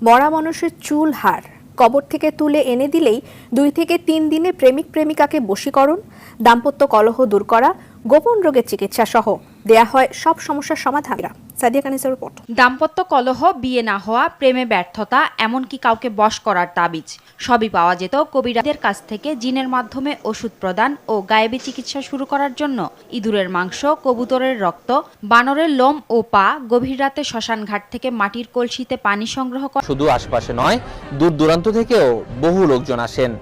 মরা মানুষের চুল হার কবর থেকে তুলে এনে দিলেই 2 থেকে 3 দিনে প্রেমিক প্রেমিকাকে বশীকরণ, দাম্পত্য কলহ দূর করা, গোপন রোগের চিকিৎসা সহ দেয়া হয় সব সমস্যার সমাধান। সাদিয়া কানিসের রিপোর্ট। দাম্পত্য কলহ, বিয়ে না হওয়া, প্রেমে ব্যর্থতা, এমনকি কাউকে বশ করার তাবিজ সবই পাওয়া যেত কবিরাজদের কাছ থেকে। জিনের মাধ্যমে ওষুধ প্রদান ও গায়েবী চিকিৎসা শুরু করার জন্য ইঁদুরের মাংস, কবুতরের রক্ত, বানরের লোম ও পা, গভীর রাতে শ্মশান ঘাট থেকে মাটির কলসিতে পানি সংগ্রহ করা। শুধু আশপাশে নয়, দূর দূরান্ত থেকেও বহু লোকজন আসেন।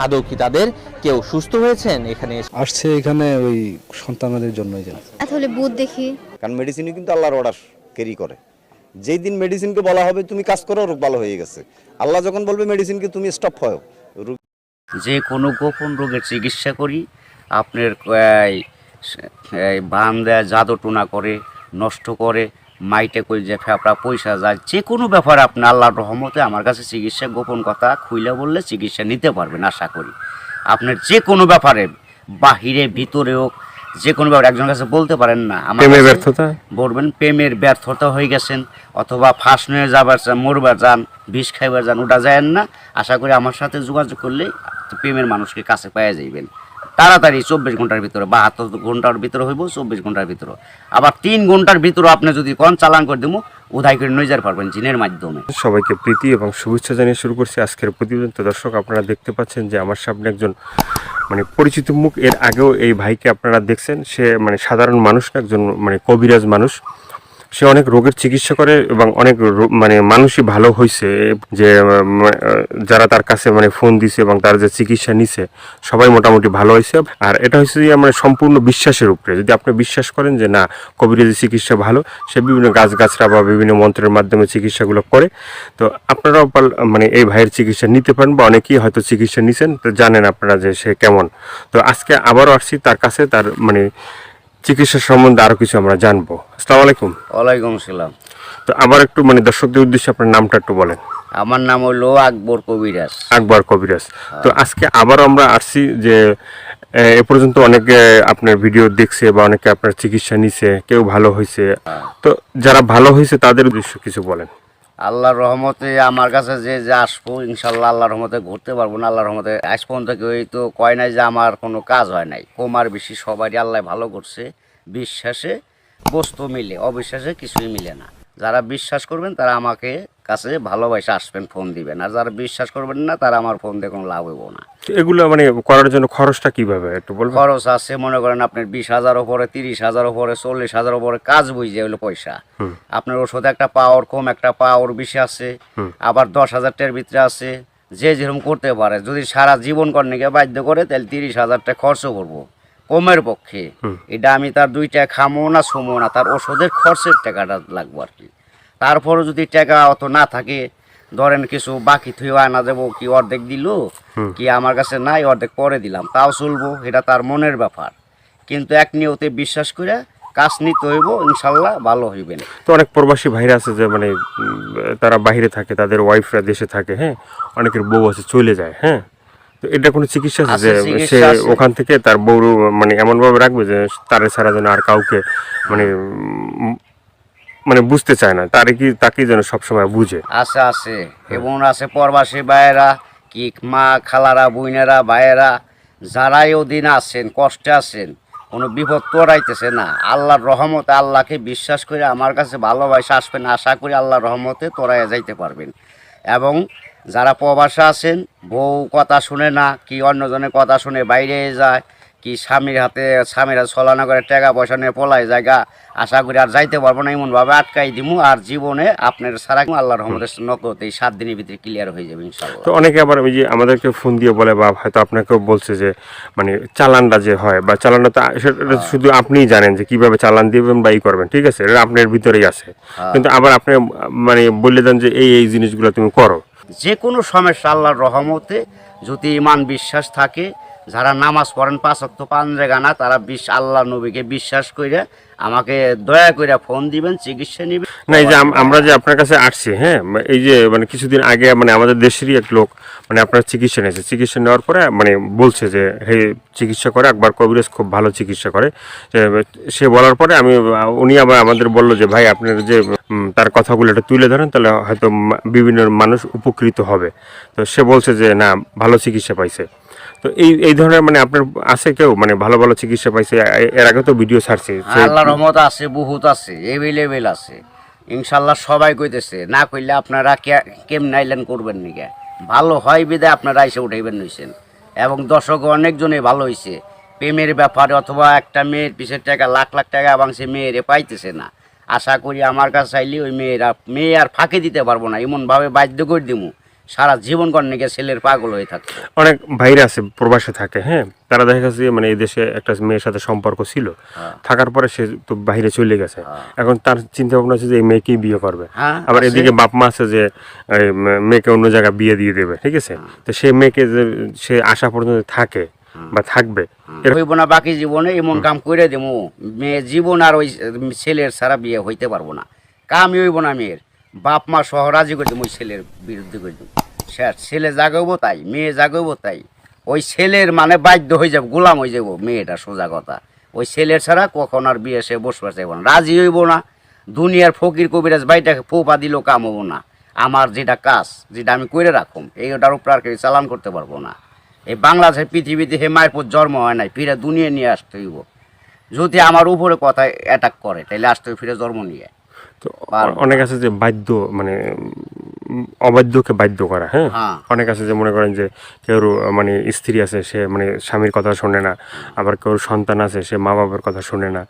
আদৌ কি তাদের কেউ সুস্থ হয়েছেন এখানে আসছে? এখানে ওই সন্তানদের জন্যই জানি। আসলে বুধ দেখি, কারণ মেডিসিনই কিন্তু আল্লাহর অর্ডার ক্যারি করে। যেই দিন মেডিসিনকে বলা হবে তুমি কাজ করো, রোগ ভালো হয়ে গেছে, আল্লাহ যখন বলবে মেডিসিনকে তুমি স্টপ হও। যে কোনো গোপন রোগের চিকিৎসা করি। আপনার বান দেয়, জাদু টোনা করে, নষ্ট করে, মাইটে করে যে ফেপড়া পয়সা যায়, যে কোনো ব্যাপারে আপনি আল্লাহর রহমতে আমার কাছে চিকিৎসা, গোপন কথা খুইলে বললে চিকিৎসা নিতে পারবেন আশা করি। আপনার যে কোনো ব্যাপারে, বাহিরে ভিতরেও যে কোনো ব্যাপারে একজনের কাছে বলতে পারেন না আমার ব্যর্থতা বলবেন, প্রেমের ব্যর্থতা হয়ে গেছেন অথবা ফাঁস নিয়ে যাবার চান, মরবার যান, বিষ খাইবার যান, ওটা যায়েন না। আশা করি আমার সাথে যোগাযোগ করলে প্রেমের মানুষকে কাছে পাওয়া যাইবেন তাড়াতাড়ি। 24 ঘন্টার ভিতরে, 72 ঘন্টার ভিতরে হইব, 24 ঘন্টার ভিতরে। আবার 3 ঘন্টার ভিতরে আপনি যদি কোন চালান করে দেবো, উধাই করে নিয়ে যেতে পারবেন জিনের মাধ্যমে। সবাইকে প্রীতি এবং শুভেচ্ছা জানিয়ে শুরু করছি আজকের প্রতিবেদন। তো দর্শক, আপনারা দেখতে পাচ্ছেন যে আমার সামনে একজন পরিচিত মুখ। এর আগেও এই ভাইকে আপনারা দেখছেন। সে সাধারণ মানুষ না, একজন কবিরাজ মানুষ। সে অনেক রোগের চিকিৎসা করে এবং অনেক মানুষই ভালো হয়েছে। যে যারা তার কাছে ফোন দিছে এবং তার যে চিকিৎসা নিছে সবাই মোটামুটি ভালো হয়েছে। আর এটা হচ্ছে যে সম্পূর্ণ বিশ্বাসের উপরে। যদি আপনি বিশ্বাস করেন যে না, কবিরাজি চিকিৎসা ভালো, সে বিভিন্ন গাছগাছরা বা বিভিন্ন মন্ত্রের মাধ্যমে চিকিৎসাগুলো করে, তো আপনারাও এই ভাইয়ের চিকিৎসা নিতে পারেন, বা অনেকেই হয়তো চিকিৎসা নিছেন, তো জানেন আপনারা যে সে কেমন। তো আজকে আবারও আসছি তার কাছে, তার চিকিৎসা সম্বন্ধে আরো কিছু আমরা জানবো। আসসালামু আলাইকুম। ওয়ালাইকুম আসসালাম। তো আবার একটু দর্শকদের উদ্দেশ্যে আপনার নামটা একটু বলেন। আমার নাম হলো আকবর কবিরাজ। আকবর কবিরাজ। তো আজকে আবারও আমরা আসছি যে এ পর্যন্ত অনেকে আপনার ভিডিও দেখছে বা অনেকে আপনার চিকিৎসা নিছে, কেউ ভালো হয়েছে। তো যারা ভালো হয়েছে তাদের উদ্দেশ্য কিছু বলেন। আল্লাহর রহমতে আমার কাছে যে আসবো, ইনশাল্লাহ আল্লাহর রহমতে ঘুরতে পারবো না। আল্লাহর রহমতে আজ পর্যন্ত কেউ তো কয় নাই যে আমার কোনো কাজ হয় নাই। কমার বেশি সবারই আল্লাহ ভালো করছে। বিশ্বাসে বস্তু মিলে, অবিশ্বাসে কিছুই মিলে না। যারা বিশ্বাস করবেন তারা আমাকে কাছে ভালোবাসে আসবেন, ফোন দিবেন। আর যারা বিশ্বাস করবেন না তারা আমার ফোন দিয়ে কোনো লাভ হইব না। এগুলো করার জন্য খরচটা কিভাবে একটু বলবেন? খরচ আছে, মনে করেন আপনার 20,000 উপরে, 30,000 উপরে, 40,000 উপরে কাজ বুঝে হলো পয়সা। আপনার ওষুধ একটা পাওয়ার কম, একটা পাওয়ার বেশি আছে, আবার 10,000 টাকার ভিতরে আছে। যে যেরকম করতে পারে, যদি সারা জীবন করতে বাধ্য করে তাহলে 30,000 টাকা খরচ করবো কমের পক্ষে। এটা আমি তার 2 টাকা খামো না, ছুমো না, তার ওষুধের খরচের টাকাটা লাগবো আর কি। তারপরে যদি টাকা অত না থাকে, ধরেন কিছু বাকি থুয়ে আনা যাবো, কি অর্ধেক দিল, কি আমার কাছে নাই, অর্ধেক পরে দিলাম, তাও চলবো। এটা তার মনের ব্যাপার। কিন্তু এক নিয়তে বিশ্বাস করে কাজ নিতে হইব, ইনশাল্লাহ ভালো হইবেন। তো অনেক প্রবাসী ভাইরা আছে যে তারা বাইরে থাকে, তাদের ওয়াইফরা দেশে থাকে, হ্যাঁ, অনেকের বউ আছে চলে যায়, হ্যাঁ। তো এটা কোনো চিকিৎসা আছে যে সে ওখান থেকে তার বউ এমন ভাবে রাখবে যে তারে ছাড়া যেন আর কাউকে বুঝতে চায় না, তাকে যেন সবসময় বুঝে? আছে আছে, এবং আছে প্রবাসী ভাইয়েরা, কি মা খালারা, বোনেরা, ভাইয়েরা, যারাই ওদিন আছেন, কষ্টে আছেন, কোনো বিপদ তোরাইতেছে না, আল্লাহর রহমতে আল্লাহকে বিশ্বাস করে আমার কাছে ভালোবাসা আসবেন। আশা করি আল্লাহর রহমতে তোরাইয়া যাইতে পারবেন। এবং যারা প্রবাসে আছেন, বউ কথা শুনে না, কি অন্যজনের কথা শুনে বাইরে যায়, কি স্বামীরা ছলনা করে টাকা পয়সা নিয়ে পলায় জায়গা, আশা করি আর যাইতে পারবো না, এমনভাবে আটকাই দিমু। আর জীবনে আপনার সারা আল্লাহর রহমতের নগদ এই 7 দিনের ভিতরে ক্লিয়ার হয়ে যাবে ইনশাআল্লাহ। তো অনেকে আবার ওই যে আমাদেরকে ফোন দিয়ে বলে, বা হয়তো আপনাকেও বলছে যে চালানটা যে হয়, বা চালানটা তো সেটা শুধু আপনিই জানেন যে কিভাবে চালান দিবেন বা করবেন, ঠিক আছে, এটা আপনার ভিতরেই আছে। কিন্তু আবার আপনি বলে দেন যে এই জিনিসগুলো তুমি করো। যে কোনো সমস্যা আল্লাহর রহমতে যদি ইমান বিশ্বাস থাকে, যারা নামাজ পড়েন 5 ওয়াক্ত 5 জায়গা তারা আল্লাহ নবীকে বিশ্বাস করে আমাকে দয়া করে ফোন দিবেন, চিকিৎসা নিবেন। না এই যে আমরা যে আপনার কাছে আসছি, হ্যাঁ, এই যে মানে কিছুদিন আগে মানে আমাদের দেশেরই এক লোক মানে আপনার চিকিৎসা নিয়েছে, চিকিৎসা নেওয়ার পরে মানে বলছে যে হে চিকিৎসা করে আকবর কবিরাজ খুব ভালো চিকিৎসা করে। সে বলার পরে উনি আবার আমাদের বললো যে ভাই আপনার যে তার কথাগুলো এটা তুলে ধরেন তাহলে হয়তো বিভিন্ন মানুষ উপকৃত হবে। তো সে বলছে যে না ভালো চিকিৎসা পাইছে। তো এই ধরনের মানে আপনার আছে কেউ মানে ভালো ভালো চিকিৎসা পাইছে? এর আগে তো ভিডিও ছাড়ছে। আল্লাহর রহমত আছে, বহুত আছে, এভেলেবেল আছে ইনশাল্লাহ। সবাই কইতেছে, না কইলে আপনারা কেমনে আইলেন করবেন নিকে, ভালো হয় বিদে আপনারা এসে উঠাইবেন নিছেন। এবং দর্শক অনেকজনে ভালো হয়েছে প্রেমের ব্যাপারে, অথবা একটা মেয়ের পিছের টাকা লাখ লাখ টাকা এবং সে মেয়েরে পাইতেছে না। আশা করি আমার কাছে চাইলে ওই মেয়ে আর ফাঁকি দিতে পারবো না, এমনভাবে বাধ্য করে দিমু সারা জীবন কর্ণিকে ছেলের পাগল হয়ে থাকে। অনেক ভাইরা আছে প্রবাসে থাকে, হ্যাঁ, তারা দেখা গেছে মানে এই দেশে একটা মেয়ের সাথে সম্পর্ক ছিল, থাকার পরে সে তো বাইরে চলে গেছে। এখন তার চিন্তা ভাবনা আছে যে এই মেয়েকেই বিয়ে করবে। আবার এদিকে বাপ মা আছে যে মেয়েকে অন্য জায়গায় বিয়ে দিয়ে দেবে, ঠিক আছে। তো সেই মেয়েকে যে সে আশা পর্যন্ত থাকে বা থাকবে, হইব না বাকি জীবনে এমন কাম করে দেবো, মেয়ে জীবন আর ওই ছেলের ছাড়া বিয়ে হইতে পারবো না। কামই হইব না মেয়ের, বাপ মা সহ রাজি করে দেবো, ওই ছেলের বিরুদ্ধে করে দেবো। ছেলে জাগাবো তাই, মেয়ে জাগাবো তাই, ওই ছেলের মানে বাধ্য হয়ে যাবো, গোলাম হয়ে যাবো মেয়েটা, সোজা কথা। ওই ছেলের ছাড়া কখন আর বিয়ে সে বসবার চাইব না, রাজি হইব না। দুনিয়ার ফকির কবিরাজ বাইটাকে ফোপা দিলেও কাম হবো না। আমার যেটা কাজ, যেটা আমি করে রাখুম, এইটার উপর আর কেউ চালান করতে পারবো না। এই বাংলাদেশের পৃথিবীতে হে মায়ের পর জন্ম হয় নাই, ফিরে দুনিয়া নিয়ে আসতে হইব। যদি আমার উপরে কথা অ্যাটাক করে তাহলে আসতে হইব ফিরে জন্ম নিয়ে। তো অনেক আছে যে বাধ্য মানে অবাধ্যকে বাধ্য করা, হ্যাঁ, অনেক আছে যে মনে করেন যে কেউ মানে স্ত্রী আছে সে মানে স্বামীর কথা শোনে না, আবার কেউ সন্তান আছে সে মা বাবার কথা শোনে না,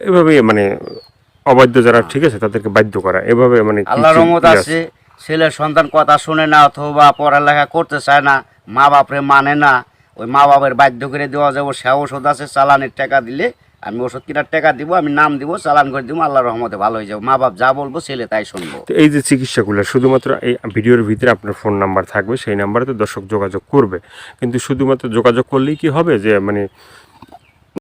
এভাবে মানে অবাধ্য যারা, ঠিক আছে, তাদেরকে বাধ্য করা এভাবে মানে আল্লাহর রহমত আছে। ছেলের সন্তান কথা শুনে না অথবা পড়ালেখা করতে চায় না, মা বাপরে মানে না, ওই মা বাপের বাধ্য করে দেওয়া যাবো। সে ওষুধ আছে, চালানের টাকা দিলে আমি ওষুধ কেনার টাকা দিব, আমি নাম দিব, চালান করে দিব, আল্লাহর রহমতে ভালো হয়ে যাবো। মা বাপ যা বলবো ছেলে তাই শুনবো। তো এই যে চিকিৎসাগুলো শুধুমাত্র এই ভিডিওর ভিতরে আপনার ফোন নাম্বার থাকবে, সেই নাম্বারে তো দর্শক যোগাযোগ করবে। কিন্তু শুধুমাত্র যোগাযোগ করলেই কি হবে যে মানে